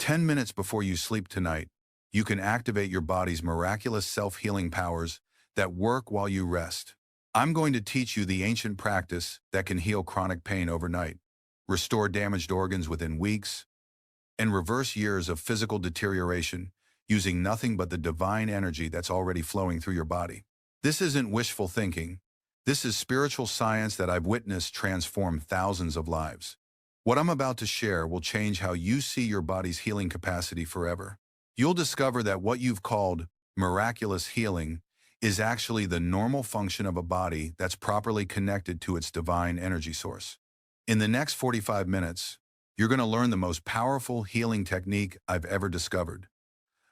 10 minutes before you sleep tonight, you can activate your body's miraculous self-healing powers that work while you rest. I'm going to teach you the ancient practice that can heal chronic pain overnight, restore damaged organs within weeks, and reverse years of physical deterioration using nothing but the divine energy that's already flowing through your body. This isn't wishful thinking. This is spiritual science that I've witnessed transform thousands of lives. What I'm about to share will change how you see your body's healing capacity forever. You'll discover that what you've called miraculous healing is actually the normal function of a body that's properly connected to its divine energy source. In the next 45 minutes, you're going to learn the most powerful healing technique I've ever discovered.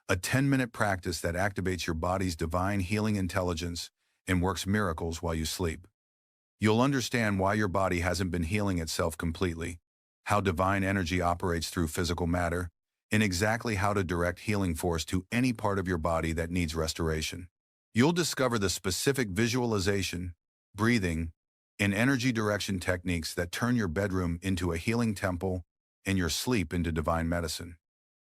A 10-minute practice that activates your body's divine healing intelligence and works miracles while you sleep. You'll understand why your body hasn't been healing itself completely, how divine energy operates through physical matter, and exactly how to direct healing force to any part of your body that needs restoration. You'll discover the specific visualization, breathing, and energy direction techniques that turn your bedroom into a healing temple and your sleep into divine medicine.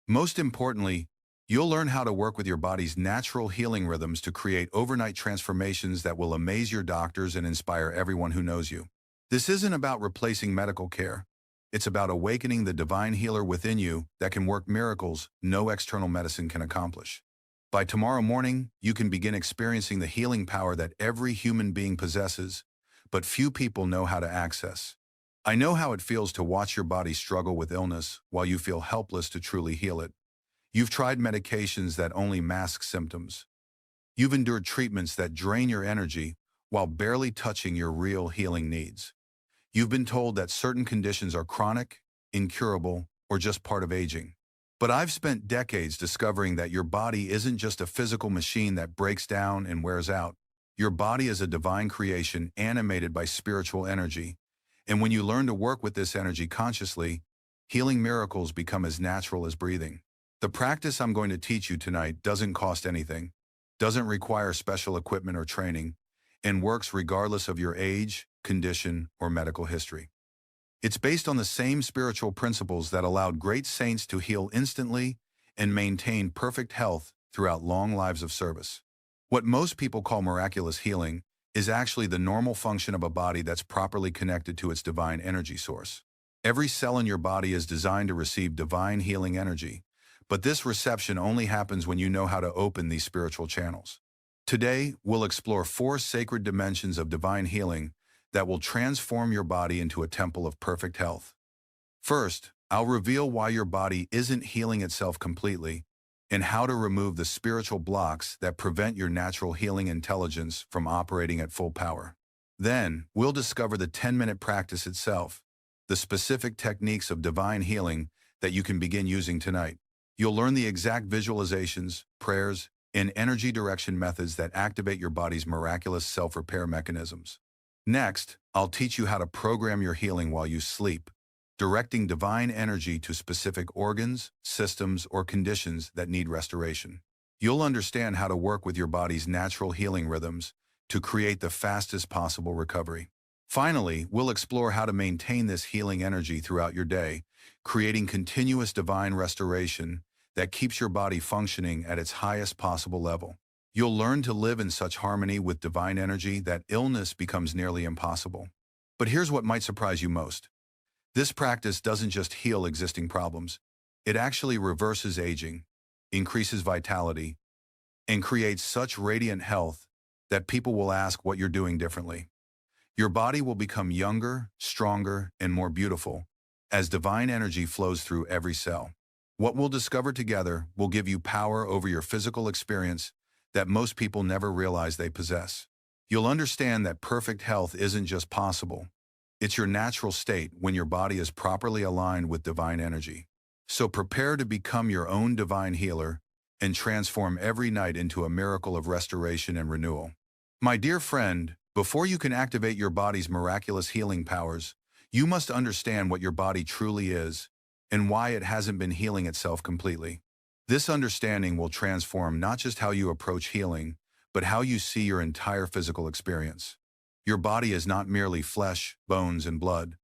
Most importantly, you'll learn how to work with your body's natural healing rhythms to create overnight transformations that will amaze your doctors and inspire everyone who knows you. This isn't about replacing medical care. It's about awakening the divine healer within you that can work miracles no external medicine can accomplish. By tomorrow morning, you can begin experiencing the healing power that every human being possesses, but few people know how to access. I know how it feels to watch your body struggle with illness while you feel helpless to truly heal it. You've tried medications that only mask symptoms. You've endured treatments that drain your energy while barely touching your real healing needs. You've been told that certain conditions are chronic, incurable, or just part of aging. But I've spent decades discovering that your body isn't just a physical machine that breaks down and wears out. Your body is a divine creation animated by spiritual energy. And when you learn to work with this energy consciously, healing miracles become as natural as breathing. The practice I'm going to teach you tonight doesn't cost anything, doesn't require special equipment or training, and works regardless of your age, condition, or medical history. It's based on the same spiritual principles that allowed great saints to heal instantly and maintain perfect health throughout long lives of service. What most people call miraculous healing is actually the normal function of a body that's properly connected to its divine energy source. Every cell in your body is designed to receive divine healing energy, but this reception only happens when you know how to open these spiritual channels. Today, we'll explore 4 sacred dimensions of divine healing that will transform your body into a temple of perfect health. First, I'll reveal why your body isn't healing itself completely and how to remove the spiritual blocks that prevent your natural healing intelligence from operating at full power. Then, we'll discover the 10-minute practice itself, the specific techniques of divine healing that you can begin using tonight. You'll learn the exact visualizations, prayers, and energy direction methods that activate your body's miraculous self-repair mechanisms. Next, I'll teach you how to program your healing while you sleep, directing divine energy to specific organs, systems, or conditions that need restoration. You'll understand how to work with your body's natural healing rhythms to create the fastest possible recovery. Finally, we'll explore how to maintain this healing energy throughout your day, creating continuous divine restoration that keeps your body functioning at its highest possible level. You'll learn to live in such harmony with divine energy that illness becomes nearly impossible. But here's what might surprise you most. This practice doesn't just heal existing problems. It actually reverses aging, increases vitality, and creates such radiant health that people will ask what you're doing differently. Your body will become younger, stronger, and more beautiful as divine energy flows through every cell. What we'll discover together will give you power over your physical experience that most people never realize they possess. You'll understand that perfect health isn't just possible. It's your natural state when your body is properly aligned with divine energy. So prepare to become your own divine healer and transform every night into a miracle of restoration and renewal. My dear friend, before you can activate your body's miraculous healing powers, you must understand what your body truly is and why it hasn't been healing itself completely. This understanding will transform not just how you approach healing, but how you see your entire physical experience. Your body is not merely flesh, bones, and blood.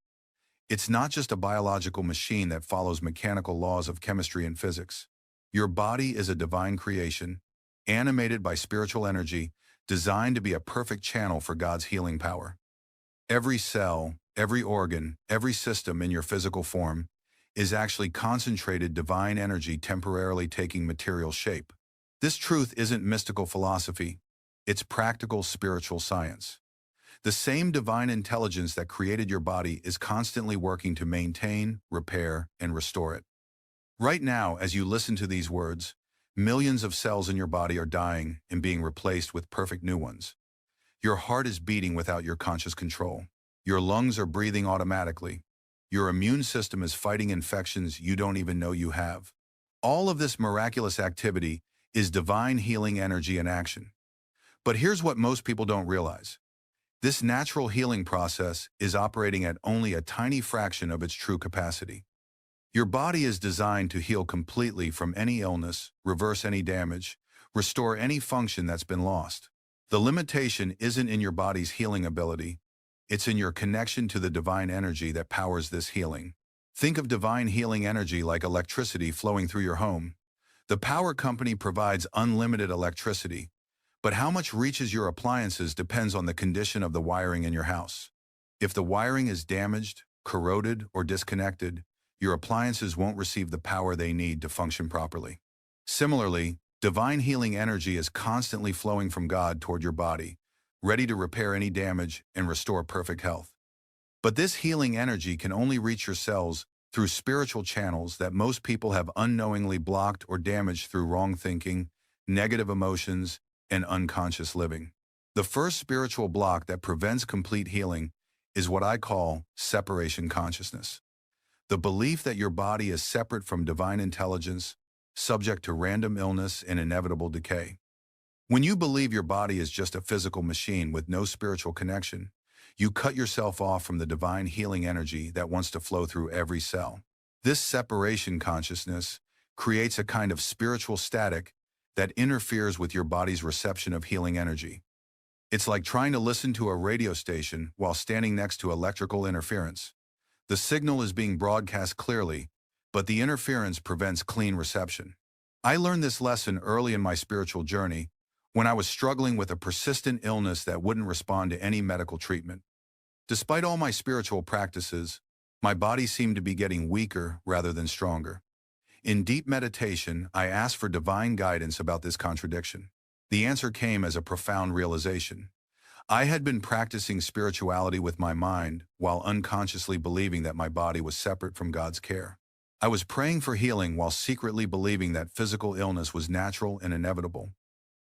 It's not just a biological machine that follows mechanical laws of chemistry and physics. Your body is a divine creation, animated by spiritual energy, designed to be a perfect channel for God's healing power. Every cell, every organ, every system in your physical form is actually concentrated divine energy temporarily taking material shape. This truth isn't mystical philosophy. It's practical spiritual science. The same divine intelligence that created your body is constantly working to maintain, repair, and restore it. Right now, as you listen to these words, millions of cells in your body are dying and being replaced with perfect new ones. Your heart is beating without your conscious control. Your lungs are breathing automatically. Your immune system is fighting infections you don't even know you have. All of this miraculous activity is divine healing energy in action. But here's what most people don't realize. This natural healing process is operating at only a tiny fraction of its true capacity. Your body is designed to heal completely from any illness, reverse any damage, restore any function that's been lost. The limitation isn't in your body's healing ability. It's in your connection to the divine energy that powers this healing. Think of divine healing energy like electricity flowing through your home. The power company provides unlimited electricity, but how much reaches your appliances depends on the condition of the wiring in your house. If the wiring is damaged, corroded, or disconnected, your appliances won't receive the power they need to function properly. Similarly, divine healing energy is constantly flowing from God toward your body, ready to repair any damage and restore perfect health. But this healing energy can only reach your cells through spiritual channels that most people have unknowingly blocked or damaged through wrong thinking, negative emotions, and unconscious living. The first spiritual block that prevents complete healing is what I call separation consciousness. The belief that your body is separate from divine intelligence, subject to random illness and inevitable decay. When you believe your body is just a physical machine with no spiritual connection, you cut yourself off from the divine healing energy that wants to flow through every cell. This separation consciousness creates a kind of spiritual static that interferes with your body's reception of healing energy. It's like trying to listen to a radio station while standing next to electrical interference. The signal is being broadcast clearly, but the interference prevents clean reception. I learned this lesson early in my spiritual journey when I was struggling with a persistent illness that wouldn't respond to any medical treatment. Despite all my spiritual practices, my body seemed to be getting weaker rather than stronger. In deep meditation, I asked for divine guidance about this contradiction. The answer came as a profound realization. I had been practicing spirituality with my mind while unconsciously believing that my body was separate from God's care. I was praying for healing while secretly believing that physical illness was natural and inevitable.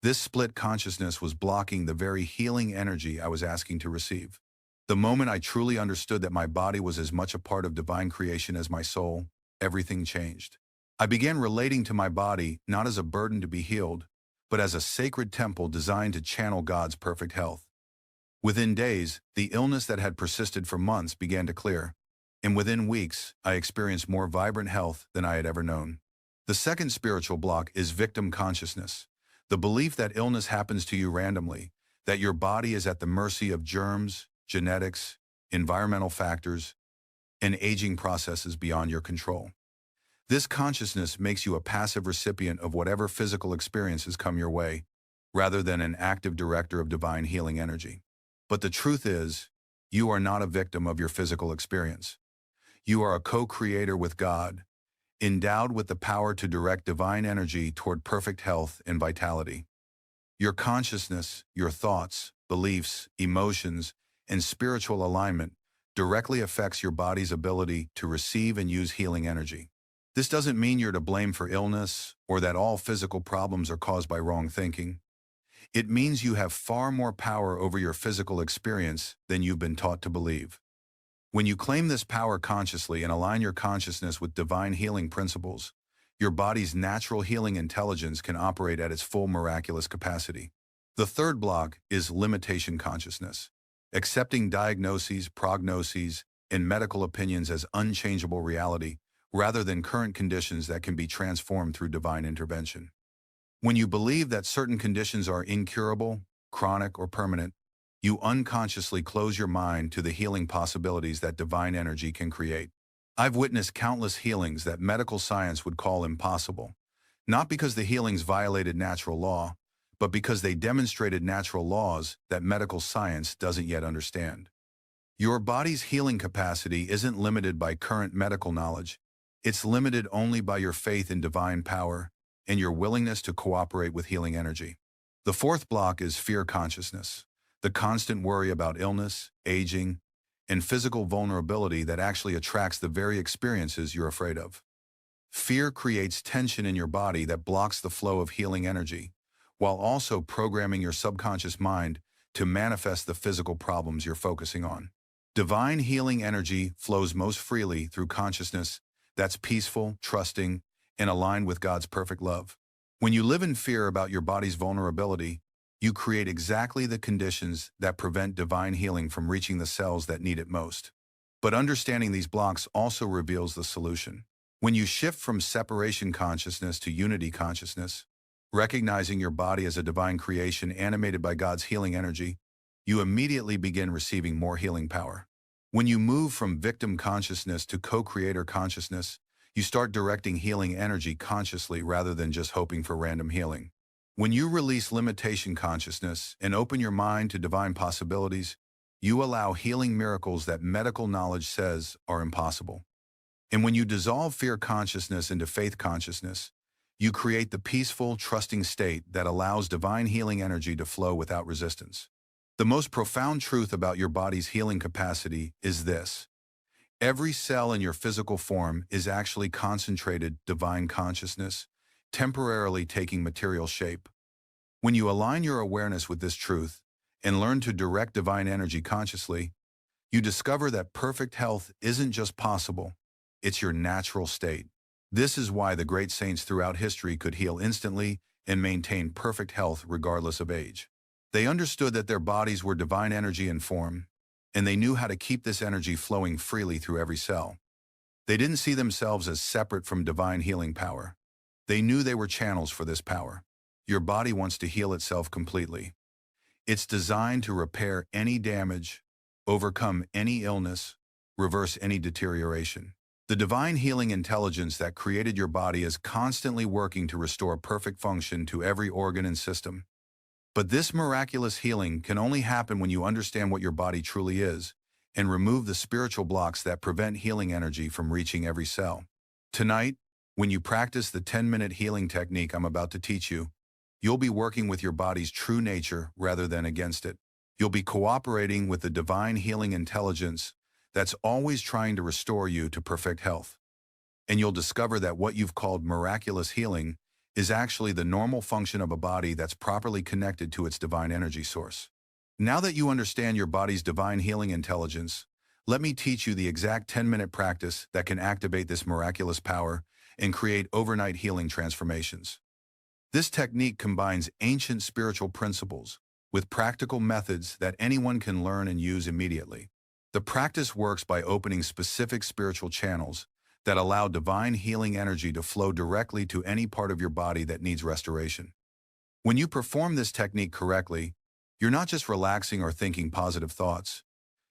This split consciousness was blocking the very healing energy I was asking to receive. The moment I truly understood that my body was as much a part of divine creation as my soul, everything changed. I began relating to my body not as a burden to be healed, but as a sacred temple designed to channel God's perfect health. Within days, the illness that had persisted for months began to clear, and within weeks, I experienced more vibrant health than I had ever known. The second spiritual block is victim consciousness, the belief that illness happens to you randomly, that your body is at the mercy of germs, genetics, environmental factors, and aging processes beyond your control. This consciousness makes you a passive recipient of whatever physical experiences come your way, rather than an active director of divine healing energy. But the truth is, you are not a victim of your physical experience. You are a co-creator with God, endowed with the power to direct divine energy toward perfect health and vitality. Your consciousness, your thoughts, beliefs, emotions, and spiritual alignment directly affects your body's ability to receive and use healing energy. This doesn't mean you're to blame for illness or that all physical problems are caused by wrong thinking. It means you have far more power over your physical experience than you've been taught to believe. When you claim this power consciously and align your consciousness with divine healing principles, your body's natural healing intelligence can operate at its full miraculous capacity. The third block is limitation consciousness, accepting diagnoses, prognoses, and medical opinions as unchangeable reality rather than current conditions that can be transformed through divine intervention. When you believe that certain conditions are incurable, chronic, or permanent, You unconsciously close your mind to the healing possibilities that divine energy can create. I've witnessed countless healings that medical science would call impossible, not because the healings violated natural law, but because they demonstrated natural laws that medical science doesn't yet understand. Your body's healing capacity isn't limited by current medical knowledge. It's limited only by your faith in divine power and your willingness to cooperate with healing energy. The fourth block is fear consciousness, the constant worry about illness, aging, and physical vulnerability that actually attracts the very experiences you're afraid of. Fear creates tension in your body that blocks the flow of healing energy, while also programming your subconscious mind to manifest the physical problems you're focusing on. Divine healing energy flows most freely through consciousness that's peaceful, trusting, and aligned with God's perfect love. When you live in fear about your body's vulnerability, you create exactly the conditions that prevent divine healing from reaching the cells that need it most. But understanding these blocks also reveals the solution. When you shift from separation consciousness to unity consciousness, recognizing your body as a divine creation animated by God's healing energy, you immediately begin receiving more healing power. When you move from victim consciousness to co-creator consciousness, you start directing healing energy consciously rather than just hoping for random healing. When you release limitation consciousness and open your mind to divine possibilities, you allow healing miracles that medical knowledge says are impossible. And when you dissolve fear consciousness into faith consciousness, you create the peaceful, trusting state that allows divine healing energy to flow without resistance. The most profound truth about your body's healing capacity is this: every cell in your physical form is actually concentrated divine consciousness, temporarily taking material shape. When you align your awareness with this truth and learn to direct divine energy consciously, you discover that perfect health isn't just possible, it's your natural state. This is why the great saints throughout history could heal instantly and maintain perfect health regardless of age. They understood that their bodies were divine energy in form, and they knew how to keep this energy flowing freely through every cell. They didn't see themselves as separate from divine healing power. They knew they were channels for this power. Your body wants to heal itself completely. It's designed to repair any damage, overcome any illness, reverse any deterioration. The divine healing intelligence that created your body is constantly working to restore perfect function to every organ and system. But this miraculous healing can only happen when you understand what your body truly is and remove the spiritual blocks that prevent healing energy from reaching every cell. Tonight, when you practice the 10-minute healing technique I'm about to teach you, you'll be working with your body's true nature rather than against it. You'll be cooperating with the divine healing intelligence that's always trying to restore you to perfect health. And you'll discover that what you've called miraculous healing is actually the normal function of a body that's properly connected to its divine energy source. Now that you understand your body's divine healing intelligence, let me teach you the exact 10-minute practice that can activate this miraculous power and create overnight healing transformations. This technique combines ancient spiritual principles with practical methods that anyone can learn and use immediately. The practice works by opening specific spiritual channels that allow divine healing energy to flow directly to any part of your body that needs restoration. When you perform this technique correctly, you're not just relaxing or thinking positive thoughts.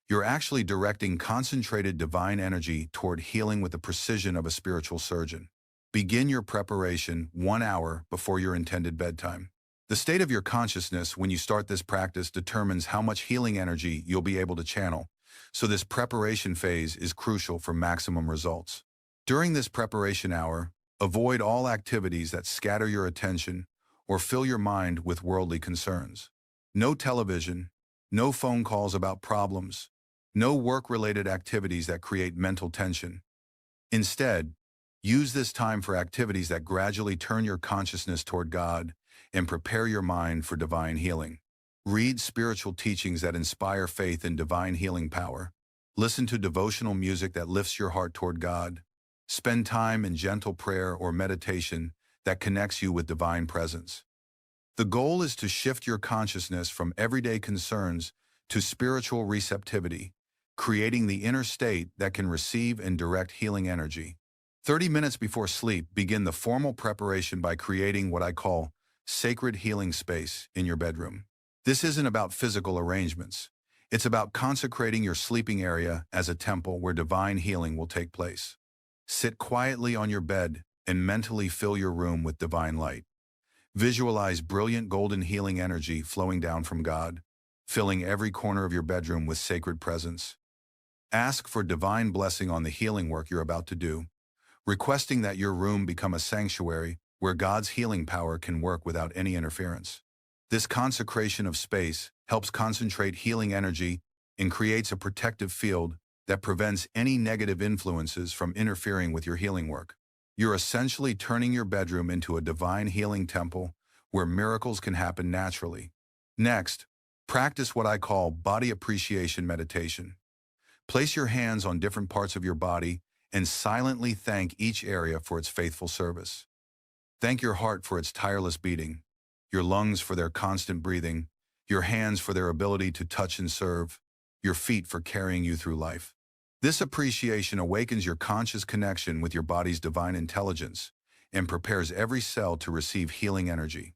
You're actually directing concentrated divine energy toward healing with the precision of a spiritual surgeon. Begin your preparation 1 hour before your intended bedtime. The state of your consciousness when you start this practice determines how much healing energy you'll be able to channel, so this preparation phase is crucial for maximum results. During this preparation hour, avoid all activities that scatter your attention or fill your mind with worldly concerns. No television, no phone calls about problems, no work-related activities that create mental tension. Instead, use this time for activities that gradually turn your consciousness toward God and prepare your mind for divine healing. Read spiritual teachings that inspire faith in divine healing power. Listen to devotional music that lifts your heart toward God. Spend time in gentle prayer or meditation that connects you with divine presence. The goal is to shift your consciousness from everyday concerns to spiritual receptivity, creating the inner state that can receive and direct healing energy. 30 minutes before sleep, begin the formal preparation by creating what I call sacred healing space in your bedroom. This isn't about physical arrangements. It's about consecrating your sleeping area as a temple where divine healing will take place. Sit quietly on your bed and mentally fill your room with divine light. Visualize brilliant golden healing energy flowing down from God, filling every corner of your bedroom with sacred presence. Ask for divine blessing on the healing work you're about to do, requesting that your room become a sanctuary where God's healing power can work without any interference. This consecration of space helps concentrate healing energy and creates a protective field that prevents any negative influences from interfering with your healing work. You're essentially turning your bedroom into a divine healing temple where miracles can happen naturally. Next, practice what I call body appreciation meditation. Place your hands on different parts of your body and silently thank each area for its faithful service. Thank your heart for its tireless beating, your lungs for their constant breathing, your hands for their ability to touch and serve, your feet for carrying you through life. This appreciation awakens your conscious connection with your body's divine intelligence and prepares every cell to receive healing energy.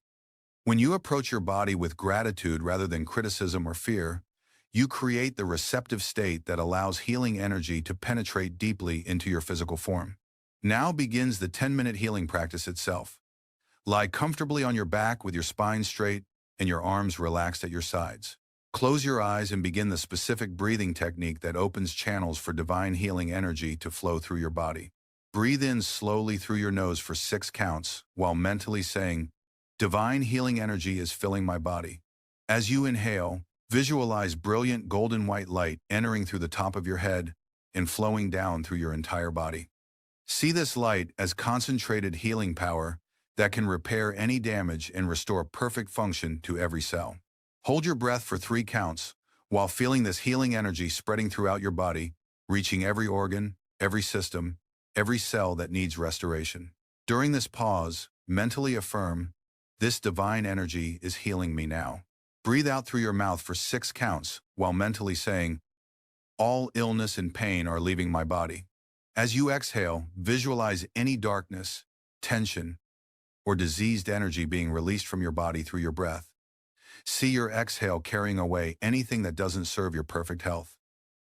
When you approach your body with gratitude rather than criticism or fear, you create the receptive state that allows healing energy to penetrate deeply into your physical form. Now begins the 10-minute healing practice itself. Lie comfortably on your back with your spine straight and your arms relaxed at your sides. Close your eyes and begin the specific breathing technique that opens channels for divine healing energy to flow through your body. Breathe in slowly through your nose for 6 counts while mentally saying, "Divine healing energy is filling my body." As you inhale, visualize brilliant golden white light entering through the top of your head and flowing down through your entire body. See this light as concentrated healing power that can repair any damage and restore perfect function to every cell. Hold your breath for 3 counts while feeling this healing energy spreading throughout your body, reaching every organ, every system, every cell that needs restoration. During this pause, mentally affirm, "This divine energy is healing me now." Breathe out through your mouth for 6 counts while mentally saying, "All illness and pain are leaving my body." As you exhale, visualize any darkness, tension, or diseased energy being released from your body through your breath. See your exhale carrying away anything that doesn't serve your perfect health.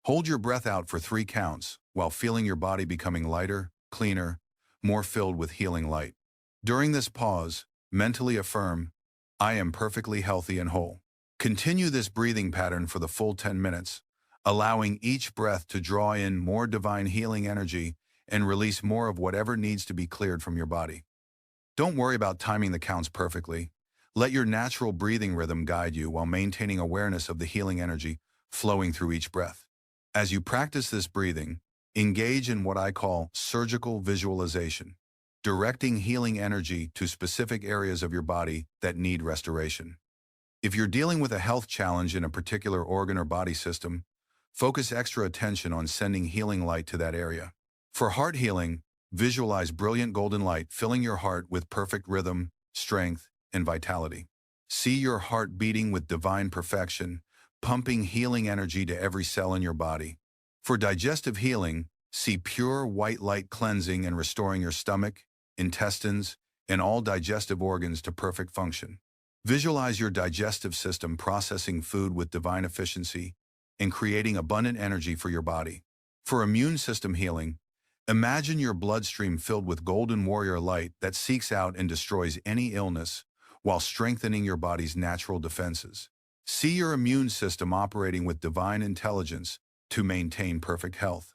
Hold your breath out for 3 counts while feeling your body becoming lighter, cleaner, more filled with healing light. During this pause, mentally affirm, "I am perfectly healthy and whole." Continue this breathing pattern for the full 10 minutes, allowing each breath to draw in more divine healing energy and release more of whatever needs to be cleared from your body. Don't worry about timing the counts perfectly. Let your natural breathing rhythm guide you while maintaining awareness of the healing energy flowing through each breath. As you practice this breathing, engage in what I call surgical visualization, directing healing energy to specific areas of your body that need restoration. If you're dealing with a health challenge in a particular organ or body system, focus extra attention on sending healing light to that area. For heart healing, visualize brilliant golden light filling your heart with perfect rhythm, strength, and vitality. See your heart beating with divine perfection, pumping healing energy to every cell in your body. For digestive healing, see pure white light cleansing and restoring your stomach, intestines, and all digestive organs to perfect function. Visualize your digestive system processing food with divine efficiency and creating abundant energy for your body. For immune system healing, imagine your bloodstream filled with golden warrior light that seeks out and destroys any illness while strengthening your body's natural defenses. See your immune system operating with divine intelligence to maintain perfect health.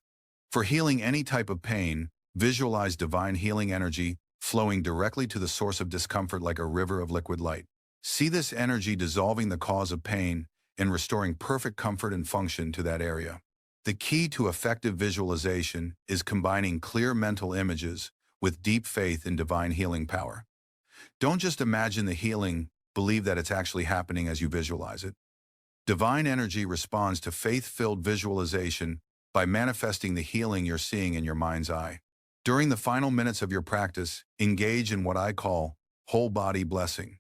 For healing any type of pain, visualize divine healing energy flowing directly to the source of discomfort like a river of liquid light. See this energy dissolving the cause of pain and restoring perfect comfort and function to that area. The key to effective visualization is combining clear mental images with deep faith in divine healing power. Don't just imagine the healing, believe that it's actually happening as you visualize it. Divine energy responds to faith-filled visualization by manifesting the healing you're seeing in your mind's eye. During the final minutes of your practice, engage in what I call whole body blessing.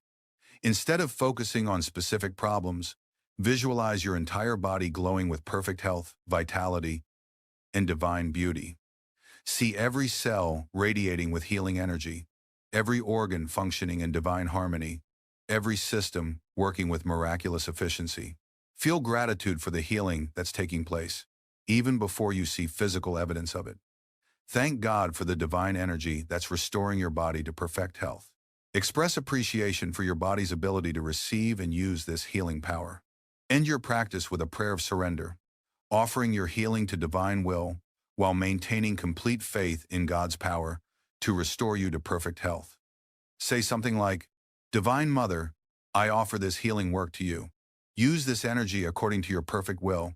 Instead of focusing on specific problems, visualize your entire body glowing with perfect health, vitality, and divine beauty. See every cell radiating with healing energy, every organ functioning in divine harmony, every system working with miraculous efficiency. Feel gratitude for the healing that's taking place, even before you see physical evidence of it. Thank God for the divine energy that's restoring your body to perfect health. Express appreciation for your body's ability to receive and use this healing power. End your practice with a prayer of surrender, offering your healing to divine will while maintaining complete faith in God's power to restore you to perfect health. Say something like, Divine Mother, I offer this healing work to you. Use this energy according to your perfect will.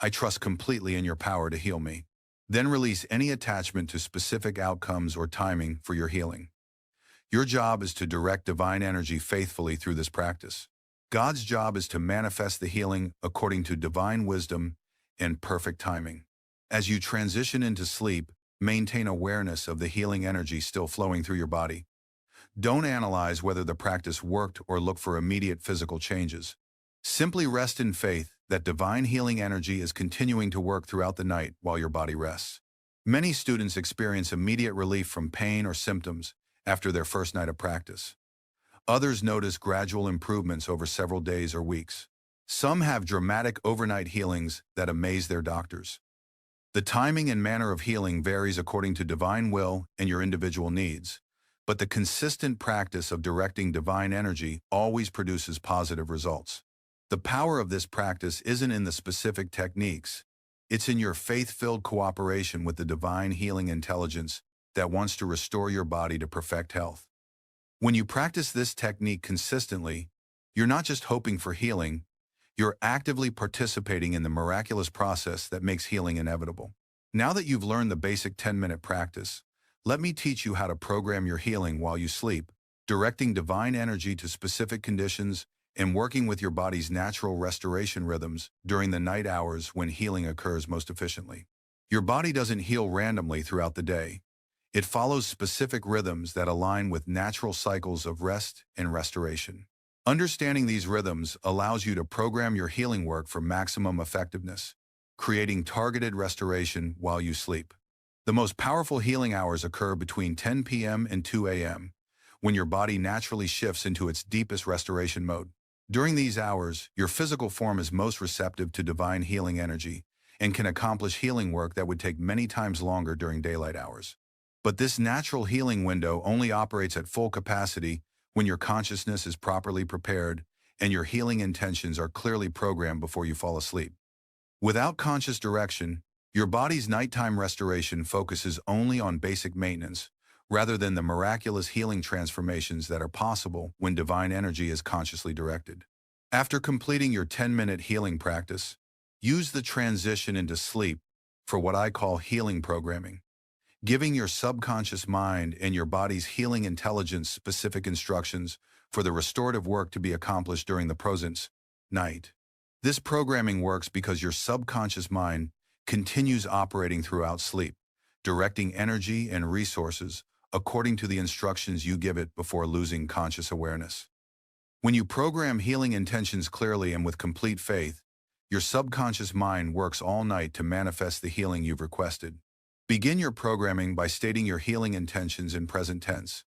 I trust completely in your power to heal me. Then release any attachment to specific outcomes or timing for your healing. Your job is to direct divine energy faithfully through this practice. God's job is to manifest the healing according to divine wisdom and perfect timing. As you transition into sleep, maintain awareness of the healing energy still flowing through your body. Don't analyze whether the practice worked or look for immediate physical changes. Simply rest in faith that divine healing energy is continuing to work throughout the night while your body rests. Many students experience immediate relief from pain or symptoms after their first night of practice. Others notice gradual improvements over several days or weeks. Some have dramatic overnight healings that amaze their doctors. The timing and manner of healing varies according to divine will and your individual needs, but the consistent practice of directing divine energy always produces positive results. The power of this practice isn't in the specific techniques. It's in your faith-filled cooperation with the divine healing intelligence that wants to restore your body to perfect health. When you practice this technique consistently, you're not just hoping for healing, you're actively participating in the miraculous process that makes healing inevitable. Now that you've learned the basic 10-minute practice, let me teach you how to program your healing while you sleep, directing divine energy to specific conditions and working with your body's natural restoration rhythms during the night hours when healing occurs most efficiently. Your body doesn't heal randomly throughout the day. It follows specific rhythms that align with natural cycles of rest and restoration. Understanding these rhythms allows you to program your healing work for maximum effectiveness, creating targeted restoration while you sleep. The most powerful healing hours occur between 10 p.m. and 2 a.m., when your body naturally shifts into its deepest restoration mode. During these hours, your physical form is most receptive to divine healing energy and can accomplish healing work that would take many times longer during daylight hours. But this natural healing window only operates at full capacity when your consciousness is properly prepared and your healing intentions are clearly programmed before you fall asleep. Without conscious direction, your body's nighttime restoration focuses only on basic maintenance, rather than the miraculous healing transformations that are possible when divine energy is consciously directed. After completing your 10-minute healing practice, use the transition into sleep for what I call healing programming, giving your subconscious mind and your body's healing intelligence specific instructions for the restorative work to be accomplished during the present night. This programming works because your subconscious mind continues operating throughout sleep, directing energy and resources according to the instructions you give it before losing conscious awareness. When you program healing intentions clearly and with complete faith, your subconscious mind works all night to manifest the healing you've requested. Begin your programming by stating your healing intentions in present tense,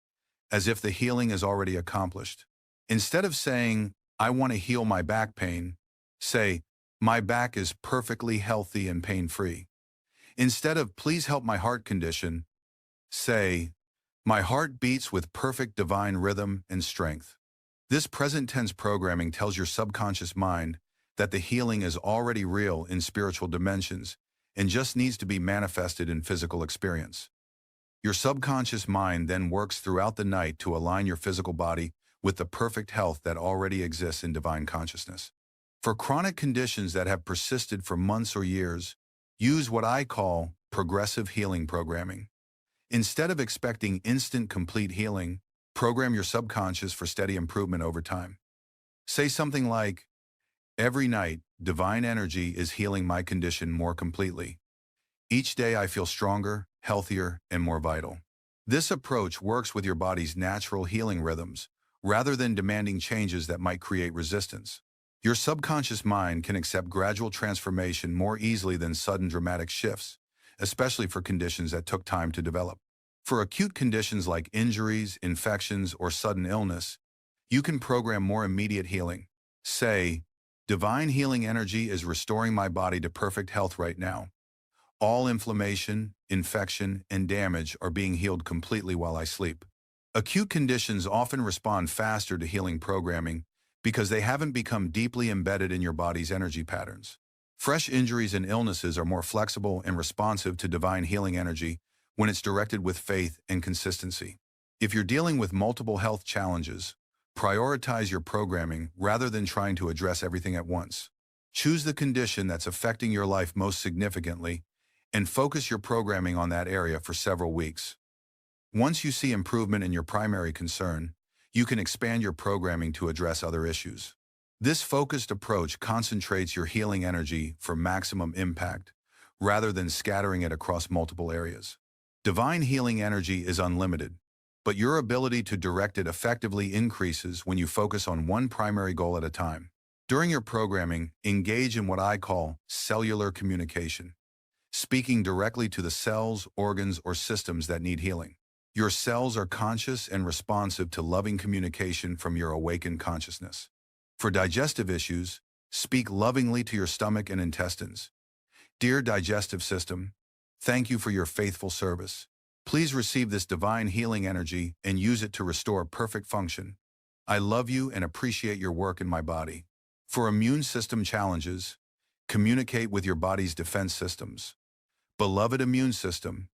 as if the healing is already accomplished. Instead of saying, I want to heal my back pain, say, my back is perfectly healthy and pain-free. Instead of, please help my heart condition, say, my heart beats with perfect divine rhythm and strength. This present tense programming tells your subconscious mind that the healing is already real in spiritual dimensions and just needs to be manifested in physical experience. Your subconscious mind then works throughout the night to align your physical body with the perfect health that already exists in divine consciousness. For chronic conditions that have persisted for months or years, use what I call progressive healing programming. Instead of expecting instant complete healing, program your subconscious for steady improvement over time. Say something like, every night, divine energy is healing my condition more completely. Each day I feel stronger, healthier, and more vital. This approach works with your body's natural healing rhythms, rather than demanding changes that might create resistance. Your subconscious mind can accept gradual transformation more easily than sudden dramatic shifts, especially for conditions that took time to develop. For acute conditions like injuries, infections, or sudden illness, You can program more immediate healing. Say, divine healing energy is restoring my body to perfect health right now. All inflammation, infection, and damage are being healed completely while I sleep. Acute conditions often respond faster to healing programming because they haven't become deeply embedded in your body's energy patterns. Fresh injuries and illnesses are more flexible and responsive to divine healing energy when it's directed with faith and consistency. If you're dealing with multiple health challenges, prioritize your programming rather than trying to address everything at once. Choose the condition that's affecting your life most significantly and focus your programming on that area for several weeks. Once you see improvement in your primary concern, you can expand your programming to address other issues. This focused approach concentrates your healing energy for maximum impact, rather than scattering it across multiple areas. Divine healing energy is unlimited, but your ability to direct it effectively increases when you focus on one primary goal at a time. During your programming, engage in what I call cellular communication, speaking directly to the cells, organs, or systems that need healing. Your cells are conscious and responsive to loving communication from your awakened consciousness. For digestive issues, speak lovingly to your stomach and intestines. Dear digestive system, thank you for your faithful service. Please receive this divine healing energy and use it to restore perfect function. I love you and appreciate your work in my body. For immune system challenges, communicate with your body's defense systems. Beloved immune system,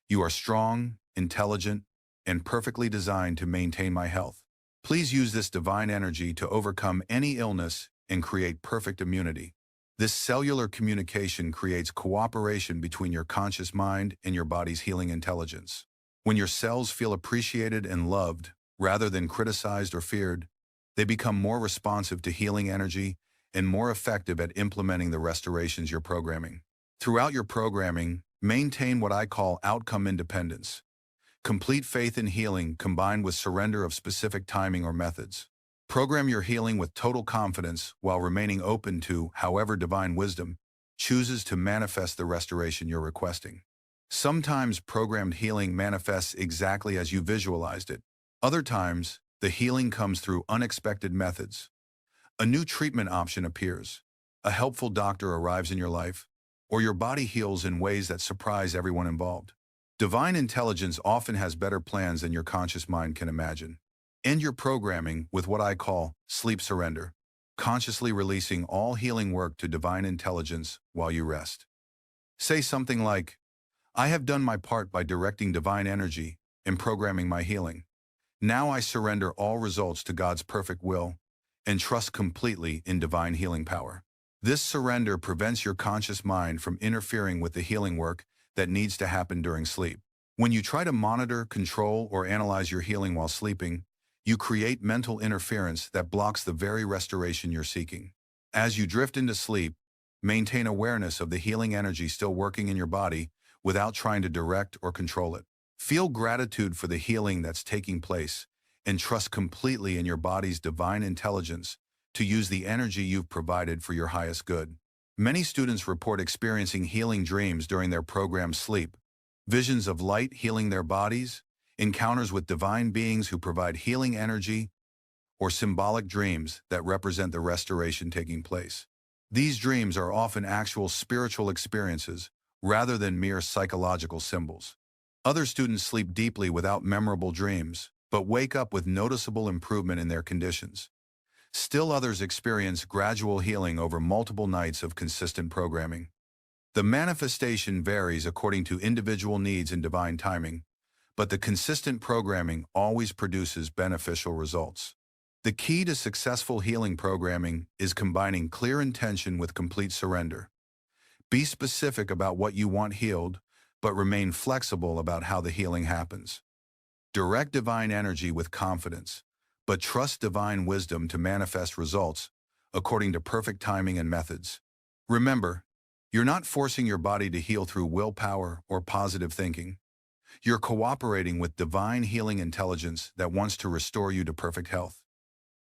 you are strong, intelligent, and perfectly designed to maintain my health. Please use this divine energy to overcome any illness and create perfect immunity. This cellular communication creates cooperation between your conscious mind and your body's healing intelligence. When your cells feel appreciated and loved, rather than criticized or feared, they become more responsive to healing energy and more effective at implementing the restorations you're programming. Throughout your programming, maintain what I call outcome independence. Complete faith in healing combined with surrender of specific timing or methods. Program your healing with total confidence while remaining open to however divine wisdom chooses to manifest the restoration you're requesting. Sometimes programmed healing manifests exactly as you visualized it. Other times, the healing comes through unexpected methods. A new treatment option appears, a helpful doctor arrives in your life, or your body heals in ways that surprise everyone involved. Divine intelligence often has better plans than your conscious mind can imagine. End your programming with what I call sleep surrender, consciously releasing all healing work to divine intelligence while you rest. Say something like, I have done my part by directing divine energy and programming my healing. Now I surrender all results to God's perfect will and trust completely in divine healing power. This surrender prevents your conscious mind from interfering with the healing work that needs to happen during sleep. When you try to monitor, control, or analyze your healing while sleeping, you create mental interference that blocks the very restoration you're seeking. As you drift into sleep, maintain awareness of the healing energy still working in your body without trying to direct or control it. Feel gratitude for the healing that's taking place and trust completely in your body's divine intelligence to use the energy you've provided for your highest good. Many students report experiencing healing dreams during their programmed sleep, visions of light healing their bodies, encounters with divine beings who provide healing energy, or symbolic dreams that represent the restoration taking place. These dreams are often actual spiritual experiences rather than mere psychological symbols. Other students sleep deeply without memorable dreams, but wake up with noticeable improvement in their conditions. Still others experience gradual healing over multiple nights of consistent programming. The manifestation varies according to individual needs and divine timing, but the consistent programming always produces beneficial results. The key to successful healing programming is combining clear intention with complete surrender. Be specific about what you want healed, but remain flexible about how the healing happens. Direct divine energy with confidence, but trust divine wisdom to manifest results according to perfect timing and methods. Remember, you're not forcing your body to heal through willpower or positive thinking. You're cooperating with divine healing intelligence that wants to restore you to perfect health.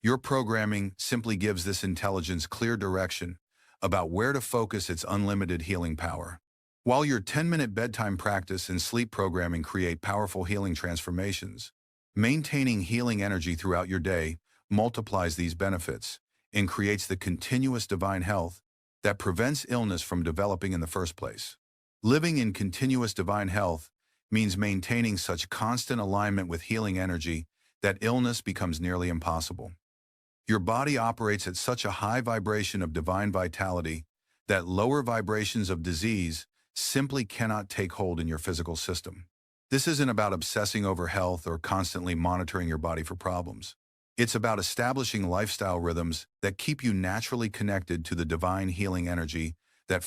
Your programming simply gives this intelligence clear direction about where to focus its unlimited healing power. While your 10-minute bedtime practice and sleep programming create powerful healing transformations, maintaining healing energy throughout your day multiplies these benefits and creates the continuous divine health that prevents illness from developing in the first place. Living in continuous divine health means maintaining such constant alignment with healing energy that illness becomes nearly impossible. Your body operates at such a high vibration of divine vitality that lower vibrations of disease simply cannot take hold in your physical system. This isn't about obsessing over health or constantly monitoring your body for problems. It's about establishing lifestyle rhythms that keep you naturally connected to the divine healing energy that